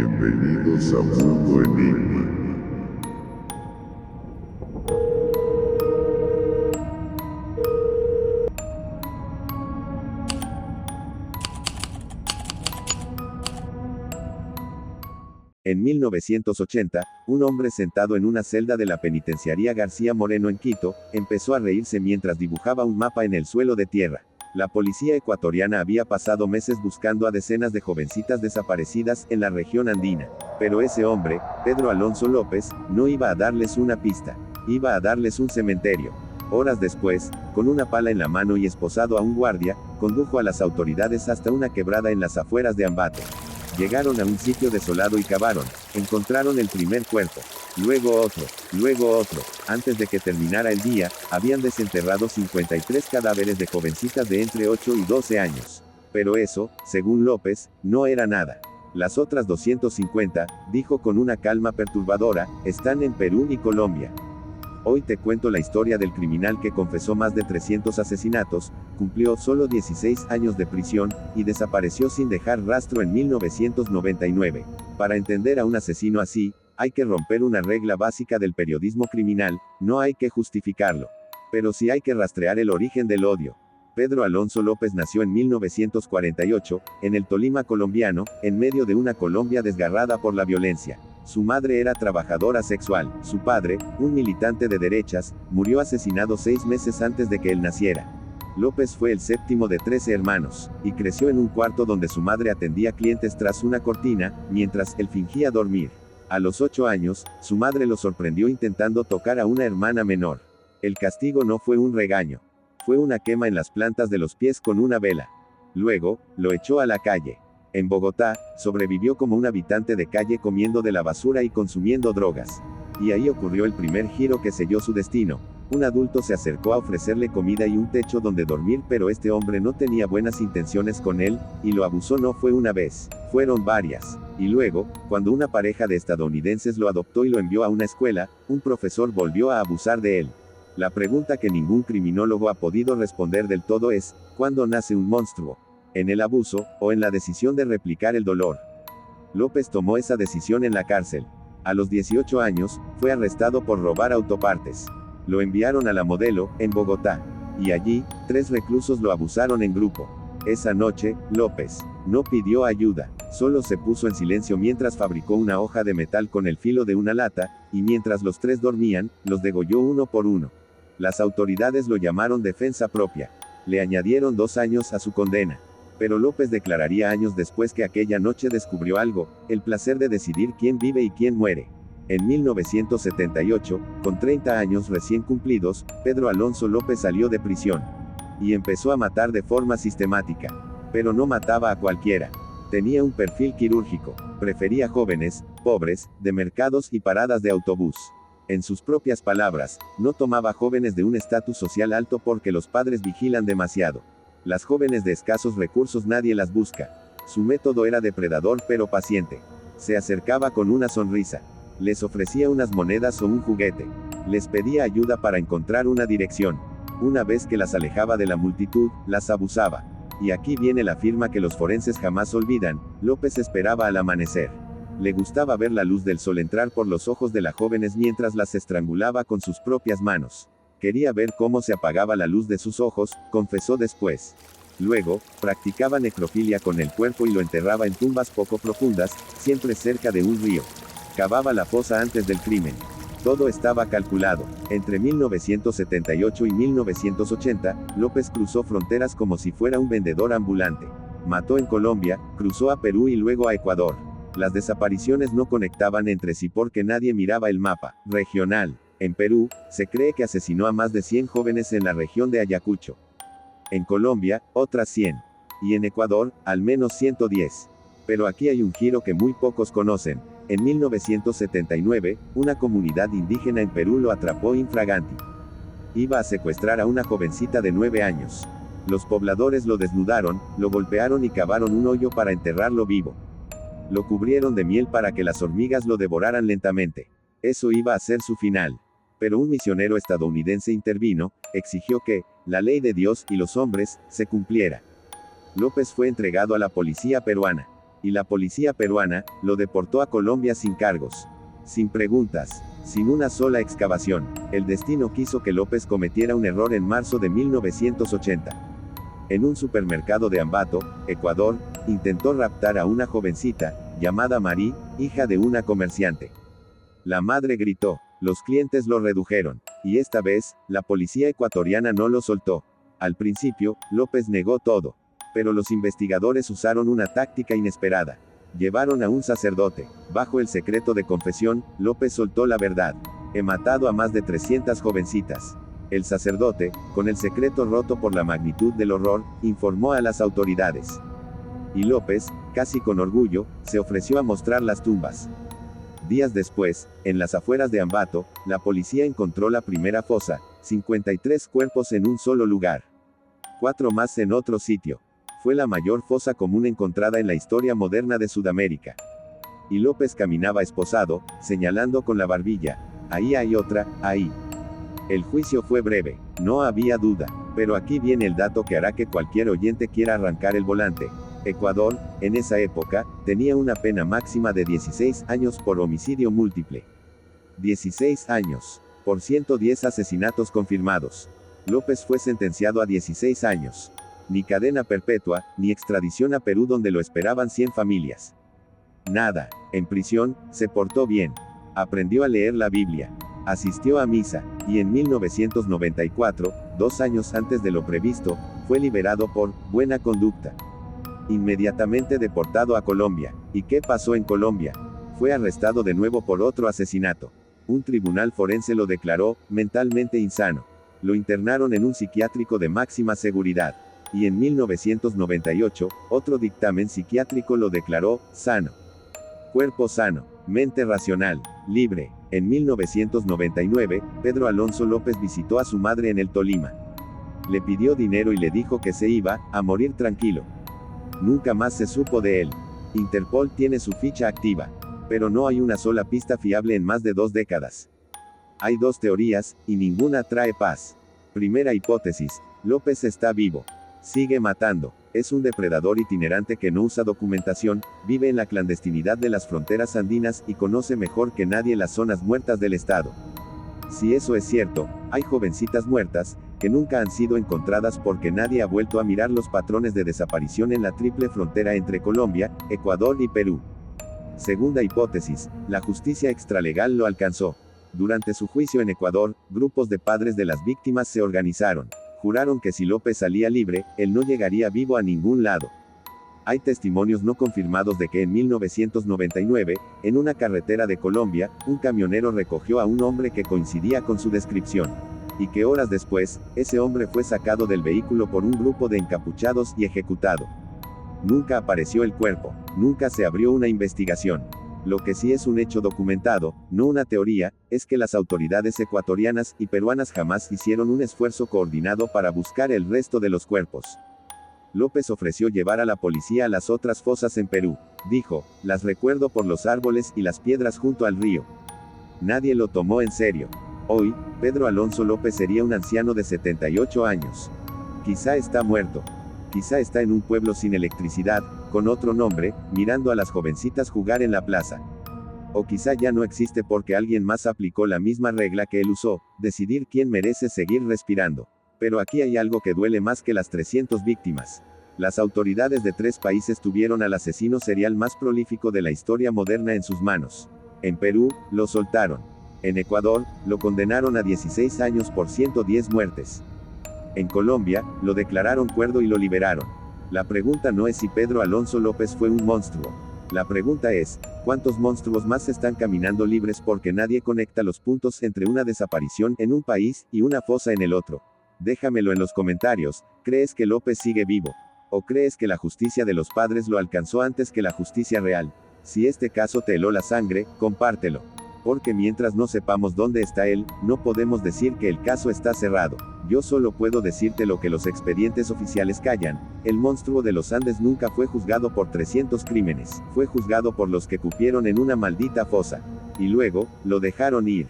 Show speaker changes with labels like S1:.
S1: Bienvenidos a Mundo Enigma.
S2: En 1980, un hombre sentado en una celda de la penitenciaría García Moreno en Quito, empezó a reírse mientras dibujaba un mapa en el suelo de tierra. La policía ecuatoriana había pasado meses buscando a decenas de jovencitas desaparecidas en la región andina. Pero ese hombre, Pedro Alonso López, no iba a darles una pista. Iba a darles un cementerio. Horas después, con una pala en la mano y esposado a un guardia, condujo a las autoridades hasta una quebrada en las afueras de Ambato. Llegaron a un sitio desolado y cavaron. Encontraron el primer cuerpo. Luego otro. Antes de que terminara el día, habían desenterrado 53 cadáveres de jovencitas de entre 8 y 12 años. Pero eso, según López, no era nada. Las otras 250, dijo con una calma perturbadora, están en Perú y Colombia. Hoy te cuento la historia del criminal que confesó más de 300 asesinatos, cumplió solo 16 años de prisión, y desapareció sin dejar rastro en 1999. Para entender a un asesino así, hay que romper una regla básica del periodismo criminal: no hay que justificarlo. Pero sí hay que rastrear el origen del odio. Pedro Alonso López nació en 1948, en el Tolima colombiano, en medio de una Colombia desgarrada por la violencia. Su madre era trabajadora sexual, su padre, un militante de derechas, murió asesinado 6 meses antes de que él naciera. López fue el séptimo de 13 hermanos, y creció en un cuarto donde su madre atendía clientes tras una cortina, mientras él fingía dormir. A los 8 años, su madre lo sorprendió intentando tocar a una hermana menor. El castigo no fue un regaño. Fue una quema en las plantas de los pies con una vela. Luego, lo echó a la calle. En Bogotá, sobrevivió como un habitante de calle comiendo de la basura y consumiendo drogas. Y ahí ocurrió el primer giro que selló su destino. Un adulto se acercó a ofrecerle comida y un techo donde dormir, pero este hombre no tenía buenas intenciones con él, y lo abusó. No fue una vez, fueron varias. Y luego, cuando una pareja de estadounidenses lo adoptó y lo envió a una escuela, un profesor volvió a abusar de él. La pregunta que ningún criminólogo ha podido responder del todo es: ¿cuándo nace un monstruo? ¿En el abuso, o en la decisión de replicar el dolor? López tomó esa decisión en la cárcel. A los 18 años, fue arrestado por robar autopartes. Lo enviaron a La Modelo, en Bogotá. Y allí, 3 reclusos lo abusaron en grupo. Esa noche, López no pidió ayuda, solo se puso en silencio mientras fabricó una hoja de metal con el filo de una lata, y mientras los 3 dormían, los degolló uno por uno. Las autoridades lo llamaron defensa propia. Le añadieron 2 años a su condena. Pero López declararía años después que aquella noche descubrió algo: el placer de decidir quién vive y quién muere. En 1978, con 30 años recién cumplidos, Pedro Alonso López salió de prisión. Y empezó a matar de forma sistemática. Pero no mataba a cualquiera. Tenía un perfil quirúrgico. Prefería jóvenes, pobres, de mercados y paradas de autobús. En sus propias palabras, no tomaba jóvenes de un estatus social alto porque los padres vigilan demasiado. Las jóvenes de escasos recursos nadie las busca. Su método era depredador pero paciente. Se acercaba con una sonrisa. Les ofrecía unas monedas o un juguete. Les pedía ayuda para encontrar una dirección. Una vez que las alejaba de la multitud, las abusaba. Y aquí viene la firma que los forenses jamás olvidan: López esperaba al amanecer. Le gustaba ver la luz del sol entrar por los ojos de las jóvenes mientras las estrangulaba con sus propias manos. Quería ver cómo se apagaba la luz de sus ojos, confesó después. Luego, practicaba necrofilia con el cuerpo y lo enterraba en tumbas poco profundas, siempre cerca de un río. Cavaba la fosa antes del crimen. Todo estaba calculado. Entre 1978 y 1980, López cruzó fronteras como si fuera un vendedor ambulante. Mató en Colombia, cruzó a Perú y luego a Ecuador. Las desapariciones no conectaban entre sí porque nadie miraba el mapa regional. En Perú, se cree que asesinó a más de 100 jóvenes en la región de Ayacucho. En Colombia, otras 100. Y en Ecuador, al menos 110. Pero aquí hay un giro que muy pocos conocen. En 1979, una comunidad indígena en Perú lo atrapó infraganti. Iba a secuestrar a una jovencita de 9 años. Los pobladores lo desnudaron, lo golpearon y cavaron un hoyo para enterrarlo vivo. Lo cubrieron de miel para que las hormigas lo devoraran lentamente. Eso iba a ser su final. Pero un misionero estadounidense intervino, exigió que la ley de Dios y los hombres se cumpliera. López fue entregado a la policía peruana. y la policía peruana lo deportó a Colombia sin cargos, sin preguntas, sin una sola excavación. El destino quiso que López cometiera un error en marzo de 1980. En un supermercado de Ambato, Ecuador, intentó raptar a una jovencita, llamada Marí, hija de una comerciante. La madre gritó, los clientes lo redujeron, y esta vez, la policía ecuatoriana no lo soltó. Al principio, López negó todo, pero los investigadores usaron una táctica inesperada. Llevaron a un sacerdote. Bajo el secreto de confesión, López soltó la verdad. He matado a más de 300 jovencitas. El sacerdote, con el secreto roto por la magnitud del horror, informó a las autoridades. Y López, casi con orgullo, se ofreció a mostrar las tumbas. Días después, en las afueras de Ambato, la policía encontró la primera fosa, 53 cuerpos en un solo lugar. 4 más en otro sitio. Fue la mayor fosa común encontrada en la historia moderna de Sudamérica. Y López caminaba esposado, señalando con la barbilla. Ahí hay otra, ahí. El juicio fue breve, no había duda. Pero aquí viene el dato que hará que cualquier oyente quiera arrancar el volante. Ecuador, en esa época, tenía una pena máxima de 16 años por homicidio múltiple. 16 años. Por 110 asesinatos confirmados. López fue sentenciado a 16 años. Ni cadena perpetua, ni extradición a Perú donde lo esperaban 100 familias. Nada. En prisión, se portó bien. Aprendió a leer la Biblia. Asistió a misa, y en 1994, 2 años antes de lo previsto, fue liberado por buena conducta. Inmediatamente deportado a Colombia. ¿Y qué pasó en Colombia? Fue arrestado de nuevo por otro asesinato. Un tribunal forense lo declaró mentalmente insano. Lo internaron en un psiquiátrico de máxima seguridad. Y en 1998, otro dictamen psiquiátrico lo declaró sano. Cuerpo sano, mente racional, libre. En 1999, Pedro Alonso López visitó a su madre en el Tolima. Le pidió dinero y le dijo que se iba a morir tranquilo. Nunca más se supo de él. Interpol tiene su ficha activa. Pero no hay una sola pista fiable en más de 2 décadas. Hay 2 teorías, y ninguna trae paz. Primera hipótesis, López está vivo. Sigue matando. Es un depredador itinerante que no usa documentación, vive en la clandestinidad de las fronteras andinas y conoce mejor que nadie las zonas muertas del estado. Si eso es cierto, hay jovencitas muertas, que nunca han sido encontradas porque nadie ha vuelto a mirar los patrones de desaparición en la triple frontera entre Colombia, Ecuador y Perú. Segunda hipótesis, la justicia extralegal lo alcanzó. Durante su juicio en Ecuador, grupos de padres de las víctimas se organizaron. Juraron que si López salía libre, él no llegaría vivo a ningún lado. Hay testimonios no confirmados de que en 1999, en una carretera de Colombia, un camionero recogió a un hombre que coincidía con su descripción. Y que horas después, ese hombre fue sacado del vehículo por un grupo de encapuchados y ejecutado. Nunca apareció el cuerpo, nunca se abrió una investigación. Lo que sí es un hecho documentado, no una teoría, es que las autoridades ecuatorianas y peruanas jamás hicieron un esfuerzo coordinado para buscar el resto de los cuerpos. López ofreció llevar a la policía a las otras fosas en Perú. Dijo, las recuerdo por los árboles y las piedras junto al río. Nadie lo tomó en serio. Hoy, Pedro Alonso López sería un anciano de 78 años. Quizá está muerto. Quizá está en un pueblo sin electricidad, con otro nombre, mirando a las jovencitas jugar en la plaza. O quizá ya no existe porque alguien más aplicó la misma regla que él usó, decidir quién merece seguir respirando. Pero aquí hay algo que duele más que las 300 víctimas. Las autoridades de 3 países tuvieron al asesino serial más prolífico de la historia moderna en sus manos. En Perú, lo soltaron. En Ecuador, lo condenaron a 16 años por 110 muertes. En Colombia, lo declararon cuerdo y lo liberaron. La pregunta no es si Pedro Alonso López fue un monstruo. La pregunta es, ¿cuántos monstruos más están caminando libres porque nadie conecta los puntos entre una desaparición en un país y una fosa en el otro? Déjamelo en los comentarios, ¿crees que López sigue vivo? ¿O crees que la justicia de los padres lo alcanzó antes que la justicia real? Si este caso te heló la sangre, compártelo. Porque mientras no sepamos dónde está él, no podemos decir que el caso está cerrado. Yo solo puedo decirte lo que los expedientes oficiales callan. El monstruo de los Andes nunca fue juzgado por 300 crímenes. Fue juzgado por los que cupieron en una maldita fosa. Y luego, lo dejaron ir.